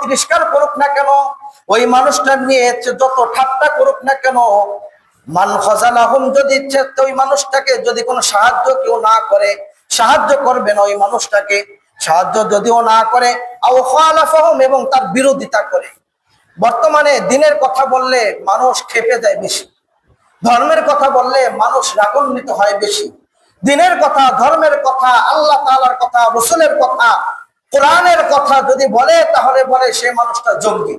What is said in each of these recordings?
তিরস্কার করুক না কেন, ওই মানুষটা নিয়ে যত ঠাট্টা করুক না কেন, মান খাযালাহুম, যদি ইচ্ছে ওই মানুষটাকে যদি কোনো সাহায্য কেউ না করে, সাহায্য করবে না ওই মানুষটাকে, সাহায্য যদিও না করে, আও খালাফাহুম, এবং তার বিরোধিতা করে। বর্তমানে দিনের কথা বললে মানুষ ক্ষেপে যায় বেশি, ধর্মের কথা বললে মানুষ রাগান্বিত হয় বেশি। দিনের কথা, ধর্মের কথা, আল্লাহ তাআলার কথা, রাসূলের কথা, কোরআনের কথা যদি বলে তাহলে বলে সেই মানুষটা জঙ্গি।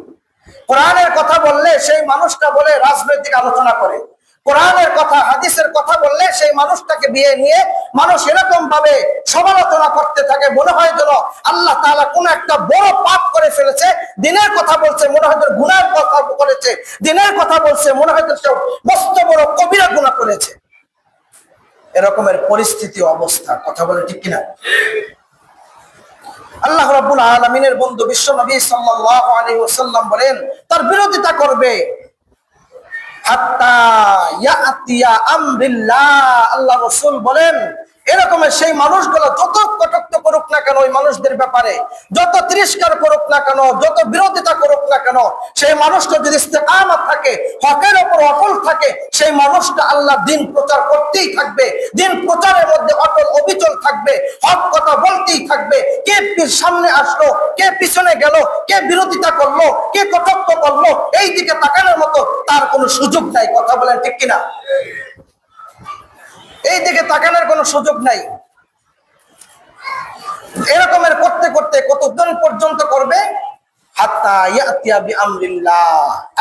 কোরআনের কথা বললে সেই মানুষটা বলে রাজনৈতিক আলোচনা করে। কোরআনের কথা, হাদিসের কথা বললে সেই মানুষটাকে বিয়ে নিয়ে মানুষ এরকম ভাবে সমালোচনা করতে থাকে, মনে হয় যেন আল্লাহ তাআলা কোন একটা বড় পাপ করে ফেলেছে। দিনের কথা বলছে মনে হয় গুনাহের কথা করেছে, দিনের কথা বলছে মনে হয় মস্ত বড় কবিরা গুনাহ করেছে। এরকমের পরিস্থিতি অবস্থা, কথা বলে ঠিক কিনা? আল্লাহ রাব্বুল আলামিনের বন্ধু বিশ্ব নবী সাল্লাল্লাহু আলাইহি ওয়াসাল্লাম বলেন, তার বিরোধিতা করবে হাত্তা ইয়াতিয়া আমরিল্লাহ। আল্লাহ রাসূল বলেন, এরকমের সেই মানুষগুলো যত কটাক্ষ করুক না কেন ওই মানুষদের ব্যাপারে, যত তিরস্কার করুক না কেন, যত বিরোধিতা করুক না কেন, সেই মানুষটা যদি ইস্তেকামত থাকে, হকের উপর অটল থাকে, সেই মানুষটা আল্লাহ দিন প্রচার করতেই থাকবে, দিন প্রচারের মধ্যে অটল অবিচল থাকবে, হক কথা বলতেই থাকবে। কে সামনে আসলো, কে পিছনে গেল, কে বিরোধিতা করলো, কে কটাক্ষ করলো, এই দিকে তাকানোর মতো তার কোনো সুযোগ নাই। কথা বলেন ঠিক কিনা? এই দিকে তাকানোর কোনো সুযোগ নাই। এরকমের করতে করতে কতদিন পর্যন্ত করবে? হাত্তা ইয়াতিয়া বিআমরিল্লাহ,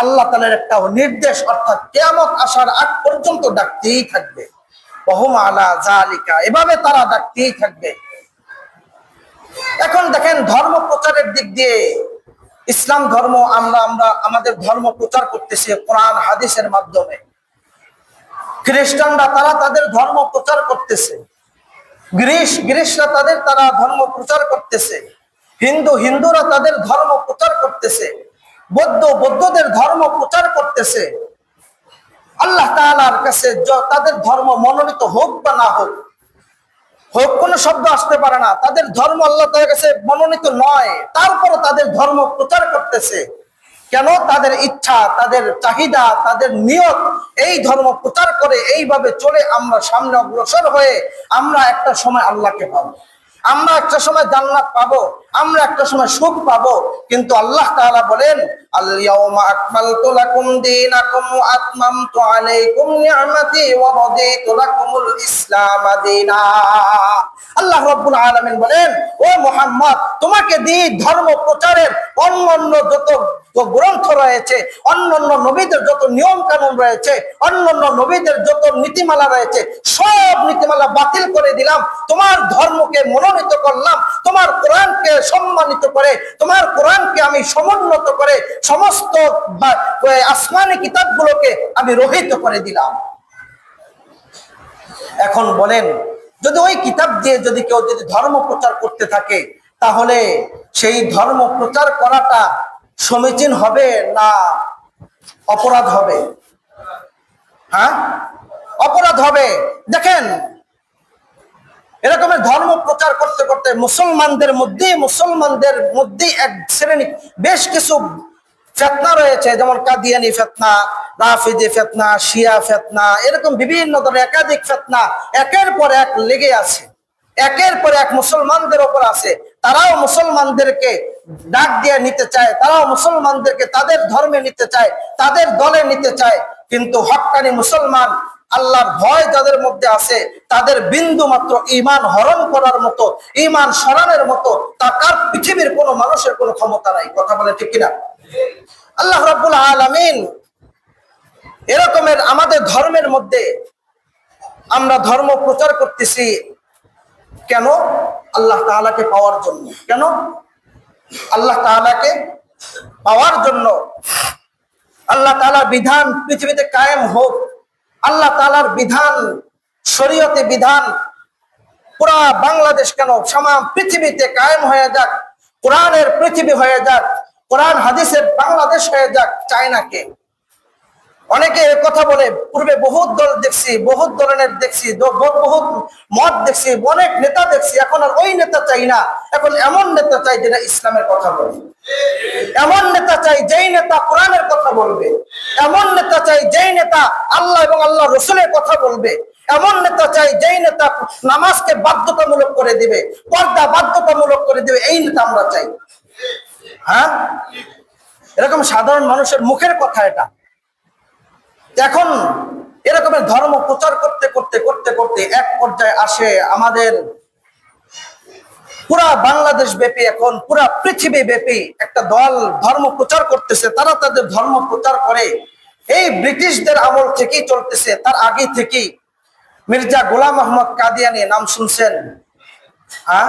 আল্লাহ তাআলার একটা নির্দেশ অর্থাৎ কিয়ামত আসার আগ পর্যন্ত ডাকতেই থাকবে। ওয়াহুম আলা যালিকা, এভাবে তারা ডাকতেই থাকবে। এখন দেখেন ধর্ম প্রচারের দিক দিয়ে ইসলাম ধর্ম আমরা আমাদের ধর্ম প্রচার করতেছি কোরআন হাদিসের মাধ্যমে। খ্রিস্টানরা তারা তাদের ধর্ম প্রচার করতেছে, গ্রিসরা তারা ধর্ম প্রচার করতেছে, হিন্দুরা তাদের ধর্ম প্রচার করতেছে, বৌদ্ধদের ধর্ম প্রচার করতেছে। আল্লাহ তাআলার কাছে তাদের ধর্ম মনোনীত হোক বা না হোক, কোনো শব্দ আসতে পারে না, তাদের ধর্ম আল্লাহ তাআলার কাছে মনোনীত নয়, তারপরে তাদের ধর্ম প্রচার করতেছে। কেন? তাদের ইচ্ছা, তাদের চাহিদা, তাদের নিয়ত এই ধর্ম প্রচার করে এইভাবে চলে আমরা সামনে অগ্রসর হয়ে আমরা একটা সময় আল্লাহকে পাবো, আমরা একটা সময় জান্নাত পাবো, আমরা একটা সময় সুখ পাবো। কিন্তু আল্লাহ তাআলা বলেন, আল ইয়াউমা আকমালতু লাকুম দীনাকুম ওয়া আতমামতু আলাইকুম নি'মাতি ওয়া রাদিতু লাকুমুল ইসলাম দীনা। আল্লাহ রাব্বুল আলামিন বলেন, ও মুহাম্মদ, তোমাকে দিয়ে ধর্ম প্রচারের অন্যান্য যত গ্রন্থ রয়েছে, অন্যান্য নবীদের যত নিয়ম কানুন রয়েছে, অন্যান্য নবীদের যত নীতিমালা রয়েছে, সব নীতিমালা বাতিল করে দিলাম, তোমার ধর্মকে মনোনীত করলাম, তোমার কোরআনকে সম্মানিত করে, তোমার কোরআনকে আমি সমুন্নত করে সমস্ত আসমানি কিতাবগুলোকে আমি রহিত করে দিলাম। এখন বলেন, যদি ওই কিতাব দিয়ে যদি কেউ যদি ধর্ম প্রচার করতে থাকে, তাহলে সেই ধর্ম প্রচার করাটা সমীচীন হবে না অপরাধ হবে? হ্যাঁ, অপরাধ হবে। দেখেন, এরকমের ধর্ম প্রচার করতে করতে মুসলমানদের মধ্যে এক শ্রেণী বেশ কিছু ফিতনা রয়েছে, যেমন কাদিয়ানি ফিতনা, রাফিজি ফিতনা, শিয়া ফিতনা, এরকম বিভিন্ন ধরনের একাধিক ফিতনা একের পর এক লেগে আছে, একের পর এক মুসলমানদের উপর আছে। তারাও মুসলমানদেরকে ডাক দিয়ে নিতে চায়, তারাও মুসলমানদেরকে তাদের ধর্মে নিতে চায়, তাদের দলে নিতে চায়। কিন্তু হক্কানি মুসলমান, আল্লাহর ভয় যাদের মধ্যে আছে, তাদের বিন্দু মাত্র ঈমান হরণ করার মতো, ঈমান সরানোর মতো তার পৃথিবীর কোনো মানুষের কোনো ক্ষমতা নাই। কথা বলে ঠিক কিনা? আল্লাহ রাব্বুল আলামিন এরকমের আমাদের ধর্মের মধ্যে আমরা ধর্ম প্রচার করতেছি কেন? আল্লাহ তাআলাকে পাওয়ার জন্য। কেন? আল্লাহ তাআলাকে পাওয়ার জন্য। আল্লাহ তাআলার বিধান পৃথিবীতে কায়েম হোক, আল্লাহ তাআলার বিধান, শরীয়তে বিধান পুরা বাংলাদেশ কেন সারা পৃথিবীতে কায়েম হয়ে যাক, কোরআনের পৃথিবী হয়ে যাক, কোরআন হাদিসের বাংলাদেশ হয়ে যাক, চায় না কে? অনেকে কথা বলে, পূর্বে বহুত দল দেখছি, বহুত ধরনের দেখছি, বহুত মত দেখছি, অনেক নেতা দেখছি, এখন আর ওই নেতা চাই না, এখন এমন নেতা চাই যেটা ইসলামের কথা বলে, চাই যেই নেতা কোরআনের কথা বলবে, এমন নেতা চাই যেই নেতা আল্লাহ এবং আল্লাহ রসুলের কথা বলবে, এমন নেতা চাই যেই নেতা নামাজকে বাধ্যতামূলক করে দিবে, পর্দা বাধ্যতামূলক করে দিবে, এই নেতা আমরা চাই। হ্যাঁ, এরকম সাধারণ মানুষের মুখের কথা এটা। এখন এরকমের ধর্ম প্রচার করতে করতে করতে করতে এক পর্যায়ে আসে আমাদের পুরা বাংলাদেশ ব্যাপী, এখন পুরা পৃথিবী ব্যাপী একটা দল ধর্ম প্রচার করতেছে। তারা তাদের ধর্ম প্রচার করে এই ব্রিটিশদের আমল থেকেই চলতেছে, তার আগে থেকেই। মির্জা গোলাম আহমদ কাদিয়ানী নাম শুনছেন? হ্যাঁ,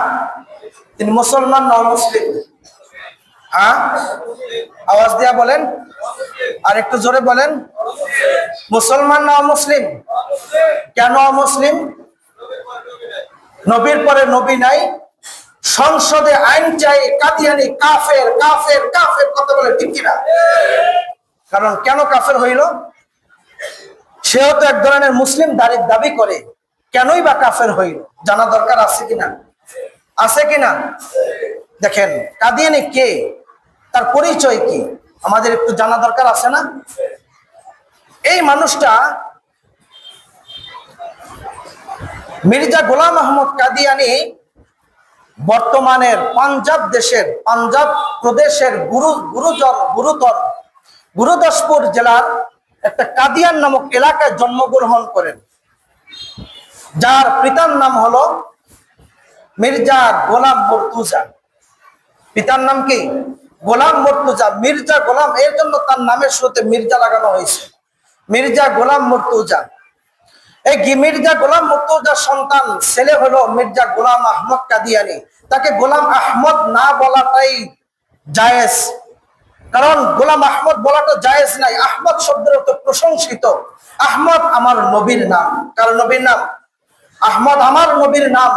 তিনি মুসলমান না মুসলিম? হ্যাঁ, আওয়াজ দিয়া বলেন, আর একটু জোরে বলেন। মুসলমান না মুসলিম? কেন মুসলিম? নবীর পরে নবী নাই, সংসদে আইন চাই, কাদিয়ানী কাফের কাফের কাফের কথা বলে, ঠিক কিনা? কারণ কেন কাফের হইল? সেও তো এক ধরনের মুসলিম দাবি করে, কেনই বা কাফের হইল জানা দরকার আছে কিনা? আছে কিনা? দেখেন কাদিয়ানী কে, তার পরিচয় কি, আমাদের একটু জানা দরকার আছে না? এই মানুষটা মির্জা গোলাম আহমদ কাদিয়ানী বর্তমানের পাঞ্জাব প্রদেশের গুরুদাসপুর জেলার একটা কাদিয়ান নামক এলাকায় জন্মগ্রহণ করেন, যার পিতার নাম হলো মির্জা গোলাম মুর্তুজা। পিতার নাম কি? গোলাম মুর্তুজা। মির্জা গোলাম, এর জন্য তার নামের শুরুতে মির্জা লাগানো হয়েছে, মির্জা গোলাম মুর্তুজা। এই মির্জা গোলাম মুর্তুজার সন্তান ছেলে হলো মির্জা গোলাম আহমদ কাদিয়ানী। তাকে গোলাম আহমদ না বলাটাই জায়েজ, কারণ গোলাম আহমদ বলাটা জায়েজ নাই। আহমদ শব্দের অর্থ প্রশংসিত। আহমদ আমার নবীর নাম। কার নবীর নাম? আহমদ আমার নবীর নাম।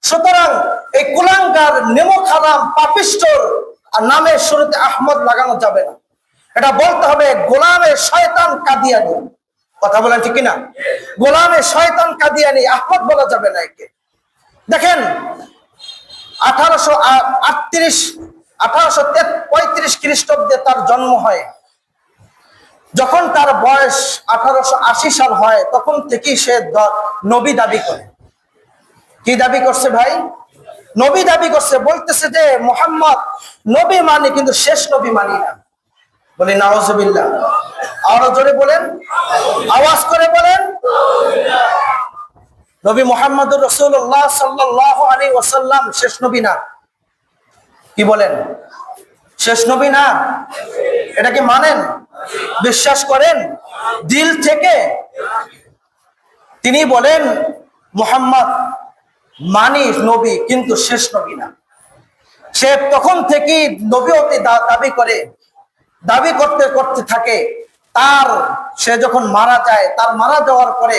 সুতরাং এই কুলাঙ্গার, নেমক হারাম, পাপিষ্ঠর নামের শুরুতে আহমদ লাগানো যাবে না। এটা বলতে হবে গোলামের শয়তান কাদিয়ানী। কথা বলেন ঠিক কিনা? গোলামের শয়তান কাদিয়ানী, আহমদ বলা যাবে না একে। দেখেন 1835 খ্রিস্টাব্দে তার জন্ম হয়। যখন তার বয়স 1880 সাল হয়, তখন থেকেই সে নবী দাবি করে। কি দাবি করছে ভাই? নবী দাবি করছে। বলতেছে যে মুহাম্মদ নবী মানি, কিন্তু শেষ নবী মানি না। বলি নাউজুবিল্লাহ। আরো জোরে বলেন, আওয়াজ করে বলেন। নবী মুহাম্মদুর রাসূলুল্লাহ সাল্লাল্লাহু আলাইহি ওয়াসাল্লাম শেষ নবী না? কি বলেন? শেষ নবী না? এটা কি মানেন? বিশ্বাস করেন দিল থেকে? তিনি বলেন মুহাম্মদ মানি নবী, কিন্তু শেষ নবী না। সে তখন থেকেই নবীয়তি দাবি করতে করতে থাকে। সে যখন মারা যায়, তার মারা যাওয়ার পরে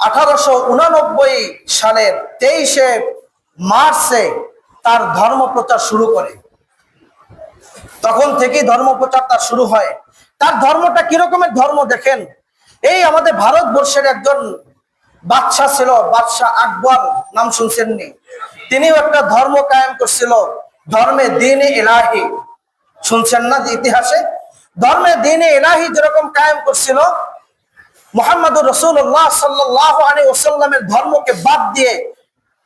1889 সালের 23শে মার্চে তার ধর্ম প্রচার শুরু করে। তখন থেকেই ধর্ম প্রচার তার শুরু হয়। তার ধর্মটা কিরকমের ধর্ম দেখেন। এই আমাদের ভারতবর্ষের একজন বাদশাহ ছিল, বাদশাহ আকবর, নাম শুনছেননি? তিনিও একটা ধর্ম কায়েম করছিল, ধর্মে দ্বীন-ই ইলাহি। শুনছেন না ইতিহাসে? ধর্মে দ্বীন-ই ইলাহি যেরকম কায়েম করছিল, মুহাম্মদুর রাসূলুল্লাহ সাল্লাল্লাহু আলাইহি ওয়াসাল্লামের ধর্মকে বাদ দিয়ে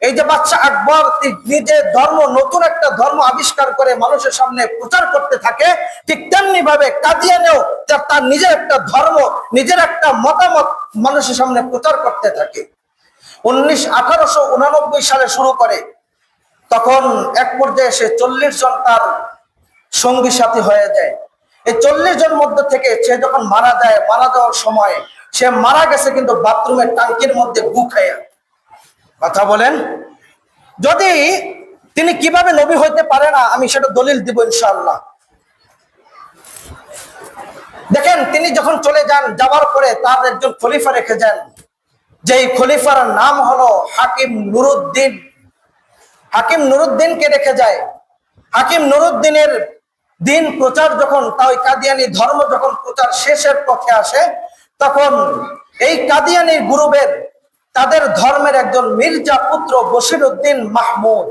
এই যে বাদশাহ আকবর নিজের ধর্ম, নতুন একটা ধর্ম আবিষ্কার করে মানুষের সামনে প্রচার করতে থাকে, ঠিক তেমনি ভাবে কাদিয়ানীও তার নিজের একটা ধর্ম, নিজের একটা মতামত মানুষের সামনে প্রচার করতে থাকে। 1889 সালে শুরু করে। তখন এক পর্যায়ে সে 40 জন তার সঙ্গী সাথী হয়ে যায়। এই 40 জন মধ্যে থেকে সে যখন মারা যায়, মারা যাওয়ার সময় সে মারা গেছে কিন্তু বাথরুমের টাঙ্কির মধ্যে গু খাইয়া। কথা বলেন। যদি তিনি কিভাবে নবী হইতে পারে না, আমি সেটা দলিল দিব ইনশাআল্লাহ। দেখেন তিনি যখন চলে যান, যাওয়ার পরে তার একজন খলিফা রেখে যান, যেই খলিফার নাম হলো হাকিম নুরুদ্দিন। হাকিম নুরুদ্দিনকে রেখে যায়। হাকিম নুরুদ্দিনের দিন প্রচার যখন, তাই কাদিয়ানী ধর্ম যখন প্রচার শেষের পথে আসে, তখন এই কাদিয়ানীর গ্রুপের তাদের ধর্মের একজন মির্জা পুত্র বশিরউদ্দিন মাহমুদ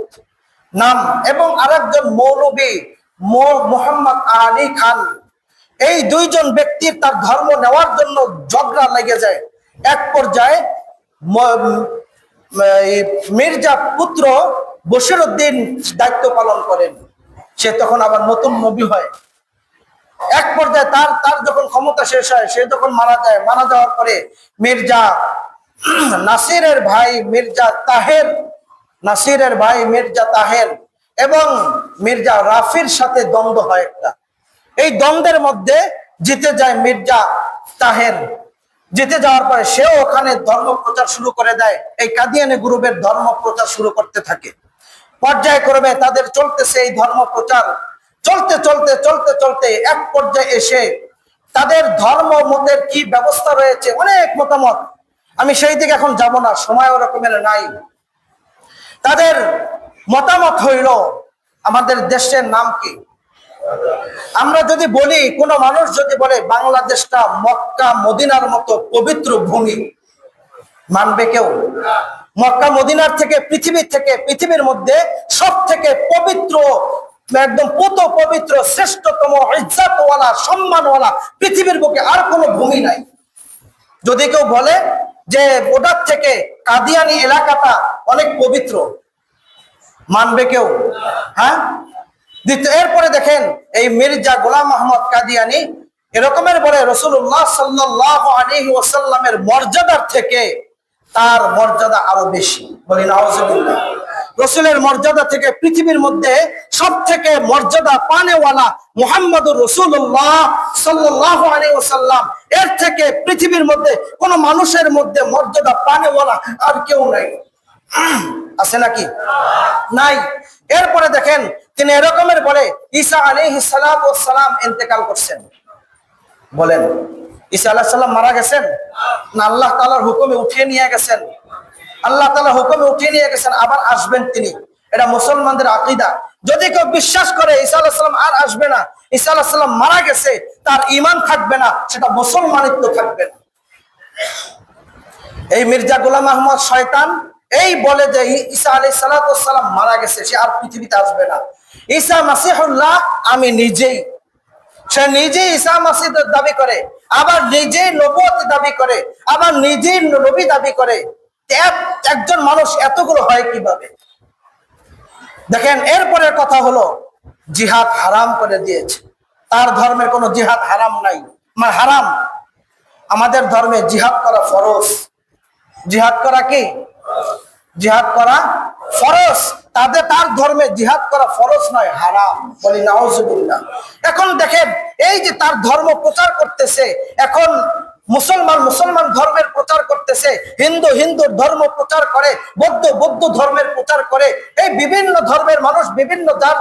নাম, এবং আরেকজন মৌলবী মোহাম্মদ আলী খান, এই দুইজন ব্যক্তির তার ধর্ম নেওয়ার জন্য ঝগড়া লেগে যায়। এক পর্যায়ে মির্জা পুত্র বশিরউদ্দিন দায়িত্ব পালন করেন। সে তখন আবার নতুন নবী হয়। এক পর্যায়ে তার যখন ক্ষমতা শেষ হয়, সে যখন মারা যায়, মারা যাওয়ার পরে মির্জা নাসিরের ভাই মির্জা তাহের এবং মির্জা রাফির সাথে দ্বন্দ্ব হয় একটা। এই দ্বন্দ্বের মধ্যে জিতে যায় মির্জা তাহের। জিতে যাওয়ার পরে সেও ওখানে ধর্ম প্রচার শুরু করে দেয়। এই কাদিয়ানি গ্রুপের ধর্ম প্রচার শুরু করতে থাকে। পর্যায়ক্রমে তাদের চলতেছে এই ধর্ম প্রচার, চলতে চলতে চলতে চলতে এক পর্যায়ে এসে তাদের ধর্ম মতের কি ব্যবস্থা রয়েছে, অনেক মতামত, আমি সেই দিকে এখন যাব না, সময় ওরকমের নাই। তাদের মতামত হইল আমাদের দেশের নাম কি। আমরা যদি বলি, কোন মানুষ যদি বলে বাংলাদেশটা মক্কা মদিনার মতো পবিত্র ভূমি, মানবে কেউ? মক্কা মদিনার থেকে পৃথিবীর মধ্যে সব থেকে পবিত্র, একদম পুত পবিত্র, শ্রেষ্ঠতম, ইজ্জতওয়ালা, সম্মানওয়ালা পৃথিবীর বুকে আর কোনো ভূমি নাই। যদি কেউ বলে যে ওটার থেকে কাদিয়ানি এলাকাটা অনেক পবিত্র, মানবে কেউ? হ্যাঁ। এরপরে দেখেন এই মির্জা গোলাম আহমদ কাদিয়ানি এরকমের বলে রাসূলুল্লাহ সাল্লাল্লাহু আলাইহি ওয়াসাল্লামের মর্যাদার থেকে তার মর্যাদা আরো বেশি। বলি নাউজুবিল্লাহ। রাসূলের মর্যাদা থেকে পৃথিবীর মধ্যে সব থেকে মর্যাদা পানেওয়ালা মুহাম্মদুর রাসূলুল্লাহ সাল্লাল্লাহু আলাইহি ওয়াসাল্লাম, এর থেকে পৃথিবীর মধ্যে কোন মানুষের মধ্যে মর্যাদা পানেওয়ালা আর কেউ নাই। আছে নাকি? নাই। এরপরে দেখেন তিনি এরকমের বলে ঈসা আলাইহিস সালাম ইন্তেকাল করছেন। বলেন, ঈসা আলাইহিস সালাম মারা গেছেন না আল্লাহ তাআলার হুকুমে উঠিয়ে নিয়ে গেছেন? আল্লাহ তাআলা হুকুমে উঠিয়ে নিয়ে গেছেন, আবার আসবেন তিনি। এটা মুসলমানদের আকীদা। যদি কেউ বিশ্বাস করে ঈসা আলাইহিস সালাম আর আসবে না, ঈসা আলাইহিস সালাম মারা গেছে, তার ঈমান থাকবে না, সেটা মুসলমানিত্ব থাকবে না। এই মির্জা গোলাম আহমদ শয়তান এই বলে যে ঈসা আলাইহিস সালাম মারা গেছে, সে আর পৃথিবীতে আসবে না। ঈসা মাসিহুল্লাহ আমি নিজেই, সে নিজেই ঈসা মাসিহ দাবি করে, আবার নিজেই নবুয়ত দাবি করে, আবার নিজেই নবী দাবি করে। একজন মানুষ এতগুলো হয় কিভাবে? দেখেন এরপরের কথা হলো জিহাদ হারাম করে দিয়েছে। তার ধর্মে কোনো জিহাদ হারাম নাই, হারাম। আমাদের ধর্মে জিহাদ করা ফরজ। জিহাদ করা কি? জিহাদ করা ফরজ। তার ধর্মে জিহাদ করা ফরজ নয়, হারাম। বলি নাউজুবিল্লাহ। এখন দেখেন এই যে তার ধর্ম প্রচার করতেছে, এখন মুসলমান ধর্মের প্রচার করতেছে, হিন্দুর ধর্ম প্রচার করে, বৌদ্ধ ধর্মের প্রচার করে, এই বিভিন্ন ধর্মের মানুষ বিভিন্ন যার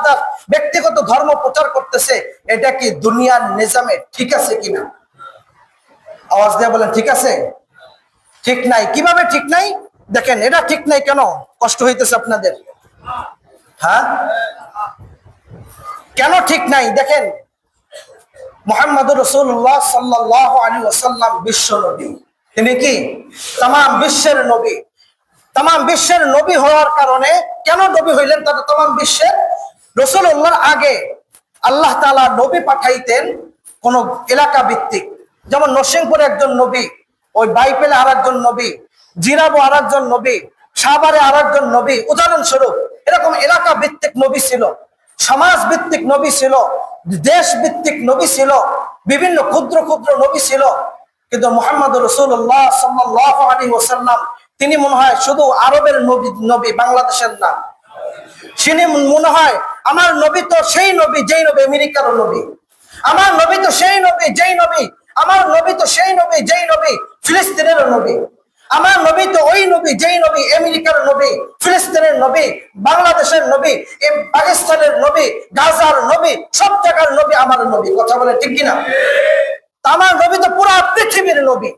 ব্যক্তিগত ধর্ম প্রচার করতেছে। এটা কি দুনিয়ার নিজামে ঠিক আছে কিনা? আওয়াজ দিয়ে বলেন ঠিক আছে? ঠিক নাই। কিভাবে ঠিক নাই? দেখেন এটা ঠিক নাই কেন? কষ্ট হইতেছে আপনাদের? হ্যাঁ, কেন ঠিক নাই? দেখেন মুহাম্মদুর রাসূলুল্লাহ সাল্লাল্লাহু আলাইহি ওয়াসাল্লাম বিশ্ব নবী। তিনি কি তামাম বিশ্বের নবী। তামাম বিশ্বের নবী হওয়ার কারণে কেন নবী হইলেন? তাদের তামাম বিশ্বের রাসূলুল্লাহর আগে আল্লাহ তাআলা নবী পাঠাইতেন কোন এলাকা ভিত্তিক। যেমন নরসিংপুরে একজন নবী, ওই বাইপেলে আরেকজন নবী, জিরাবো আরেকজন নবী, সাভারে আরেকজন নবী, উদাহরণস্বরূপ। এরকম এলাকা ভিত্তিক নবী ছিল, সমাজ ভিত্তিক নবী ছিল, দেশ ভিত্তিক নবী ছিল, বিভিন্ন ক্ষুদ্র ক্ষুদ্র নবী ছিল। কিন্তু মুহাম্মদুর রাসূলুল্লাহ সাল্লাল্লাহু আলাইহি ওয়াসাল্লাম তিনি মনে হয় শুধু আরবের নবী, বাংলাদেশের না। তিনি মনে হয় আমার নবী তো সেই নবী যেই নবী আমেরিকার নবী, আমার নবী তো সেই নবী যেই নবী, আমার নবী তো সেই নবী যেই নবী ফিলিস্তিনের নবী, আমার নবী তো ওই নবী যেই নবী আমেরিকার নবী, ফিলিস্তিনের নবী, বাংলাদেশের নবী, পাকিস্তানের নবী, গাজার নবী, সব জায়গার নবী আমার নবী। কথা বলে ঠিক কিনা? আমার নবী তো পুরো পৃথিবীর নবী,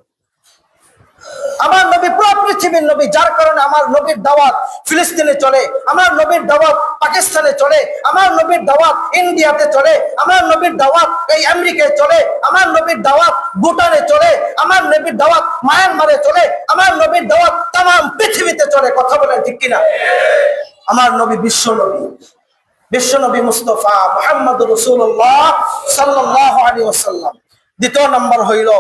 আমার নবী পুরো পৃথিবীর নবী। যার কারণে আমার নবীর দাওয়াত ফিলিস্তিনে চলে, আমার নবীর দাওয়াত পাকিস্তানে চলে, আমার নবীর দাওয়াত ইন্ডিয়াতে চলে, আমার নবীর দাওয়াত এই আমেরিকায় চলে, আমার নবীর দাওয়াত ভুটানে চলে, আমার নবীর দাওয়াত মায়ানমারে চলে, আমার নবীর দাওয়াত তামাম পৃথিবীতে চলে। কথা বলেন ঠিক কিনা? আমার নবী বিশ্ব নবী। বিশ্বনবী মুস্তাফা মুহাম্মদুর রাসূলুল্লাহ সাল্লাল্লাহু আলাইহি ওয়াসাল্লাম। দ্বিতীয় নম্বর হইল,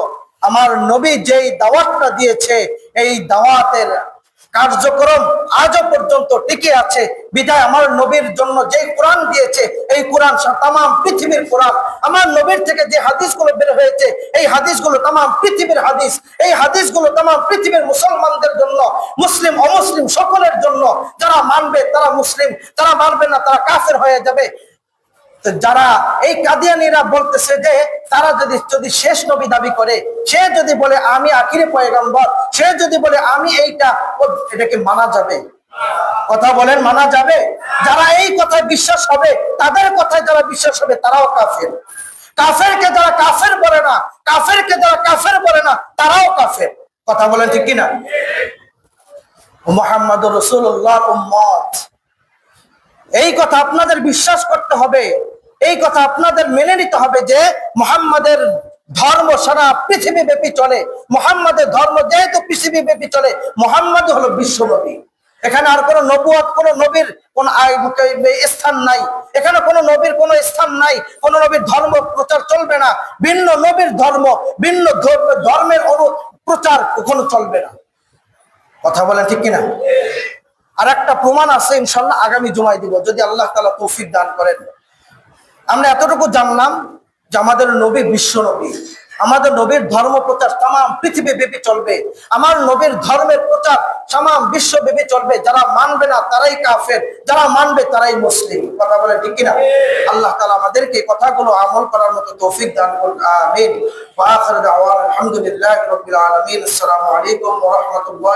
আমার নবী যেই দাওয়াতটা দিয়েছে এই দাওয়াতের কার্যক্রম আজও পর্যন্ত টিকে আছে। বিধায় আমার নবীর জন্য যে কোরআন দিয়েছে এই কোরআন তাম পৃথিবীর কোরআন। আমার নবীর থেকে যে হাদিসগুলো বের হয়েছে এই হাদিসগুলো তাম পৃথিবীর হাদিস। এই হাদিসগুলো তাম পৃথিবীর মুসলমানদের জন্য, মুসলিম অমুসলিম সকলের জন্য। যারা মানবে তারা মুসলিম, যারা মানবে না তারা কাফের হয়ে যাবে। যারা এই কাদিয়ানীরা বলতেছে যে তারা যদি শেষ নবী দাবি করে, সে যদি বলে আমি আখিরে পয়গম্বর, সে যদি বলে আমি এইটা, এটাকে মানা যাবে? কথা বলেন, মানা যাবে? যারা এই কথায় বিশ্বাস হবে, তাদের কথায় যারা বিশ্বাস হবে তারাও কাফের। কাফেরকে যারা কাফের বলে না, কাফেরকে যারা কাফের বলে না তারাও কাফের। কথা বলেন ঠিক কিনা? মুহাম্মদুর রাসূলুল্লাহর উম্মত, এই কথা আপনাদের বিশ্বাস করতে হবে, এই কথা আপনাদের মেনে নিতে হবে যে মুহাম্মাদের ধর্ম সারা পৃথিবী ব্যাপী চলে। মুহাম্মাদের ধর্ম যেহেতু পৃথিবী ব্যাপী চলে, মুহাম্মাদ হলো বিশ্ব নবী। এখানে আর কোন নবুয়ত, কোন নবীর কোন স্থান নাই। এখানে কোন নবীর কোন স্থান নাই। কোন নবীর ধর্ম প্রচার চলবে না। ভিন্ন নবীর ধর্ম, ভিন্ন ধর্মের প্রচার কখনো চলবে না। কথা বলেন ঠিক কিনা? আর একটা প্রমাণ আছে, ইনশাল্লাহ আগামী জুমায় দিব যদি আল্লাহ তাআলা তৌফিক দান করেন। আমরা এতটুকু জানলাম যে আমাদের নবী বিশ্ব নবী, আমাদের নবীর ধর্ম প্রচার তাম পৃথিবী ব্যাপী চলবে। আমার নবীর ধর্মের প্রচার তাম বিশ্বব্যাপী চলবে। যারা মানবে না তারাই কাফের, যারা মানবে তারাই মুসলিম। কথা বলে ঠিক কিনা? আল্লাহ তাআলা আমাদেরকে কথাগুলো আমল করার মতো তৌফিক দান করুন। আমিন। ওয়া আখিরু দাওয়ানা আলহামদুলিল্লাহি রাব্বিল আলামিন। আসসালামু আলাইকুম ওয়া রাহমাতুল্লাহ।